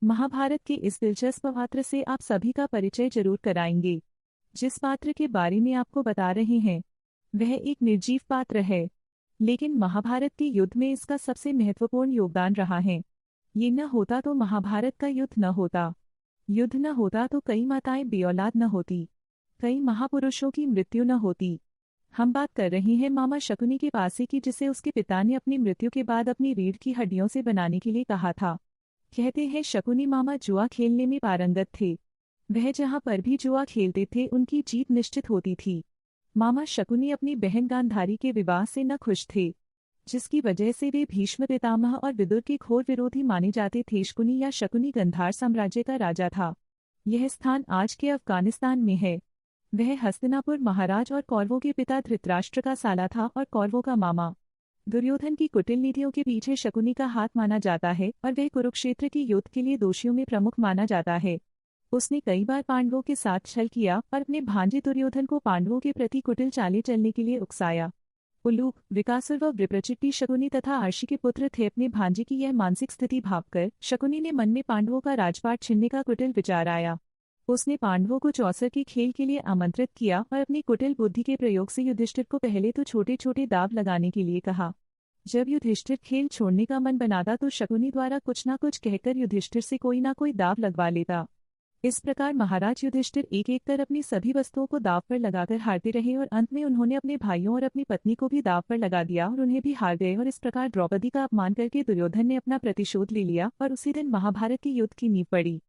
महाभारत के इस दिलचस्प पात्र से आप सभी का परिचय जरूर कराएंगे। जिस पात्र के बारे में आपको बता रहे हैं वह एक निर्जीव पात्र है, लेकिन महाभारत के युद्ध में इसका सबसे महत्वपूर्ण योगदान रहा है। ये न होता तो महाभारत का युद्ध न होता। युद्ध न होता तो कई माताएं बेऔलाद न होती, कई महापुरुषों की मृत्यु न होती। हम बात कर रहे हैं मामा शकुनी के पासे की, जिसे उसके पिता ने अपनी मृत्यु के बाद अपनी रीढ़ की हड्डियों से बनाने के लिए कहा था। कहते हैं शकुनी मामा जुआ खेलने में पारंगत थे। वह जहां पर भी जुआ खेलते थे उनकी जीत निश्चित होती थी। मामा शकुनी अपनी बहन गांधारी के विवाह से न खुश थे, जिसकी वजह से वे भीष्म पितामह और विदुर के घोर विरोधी माने जाते थे। शकुनी या शकुनी गंधार साम्राज्य का राजा था। यह स्थान आज के अफगानिस्तान में है। वह हस्तिनापुर महाराज और कौरवों के पिता धृतराष्ट्र का साला था और कौरवों का मामा। दुर्योधन की कुटिल नीतियों के पीछे शकुनी का हाथ माना जाता है और वह कुरुक्षेत्र की युद्ध के लिए दोषियों में प्रमुख माना जाता है। उसने कई बार पांडवों के साथ छल किया और अपने भांजे दुर्योधन को पांडवों के प्रति कुटिल चालें चलने के लिए उकसाया। उलूक, विकासुर व विप्रचिट्टी शकुनी तथा अर्शी के पुत्र थे। अपने भांजे की यह मानसिक स्थिति भांपकर शकुनी ने मन में पांडवों का राजपाट छीनने का कुटिल विचार आया। उसने पांडवों को चौसर के खेल के लिए आमंत्रित किया और अपनी कुटिल बुद्धि के प्रयोग से युधिष्ठिर को पहले तो छोटे छोटे दाव लगाने के लिए कहा। जब युधिष्ठिर खेल छोड़ने का मन बनाता तो शकुनी द्वारा कुछ न कुछ कहकर युधिष्ठिर से कोई ना कोई दाव लगवा लेता। इस प्रकार महाराज युधिष्ठिर एक एक कर अपनी सभी वस्तुओं को दाव पर लगाकर हारते रहे और अंत में उन्होंने अपने भाइयों और अपनी पत्नी को भी दाव पर लगा दिया और उन्हें भी हार गए। और इस प्रकार द्रौपदी का अपमान करके दुर्योधन ने अपना प्रतिशोध ले लिया और उसी दिन महाभारत की युद्ध की नींव पड़ी।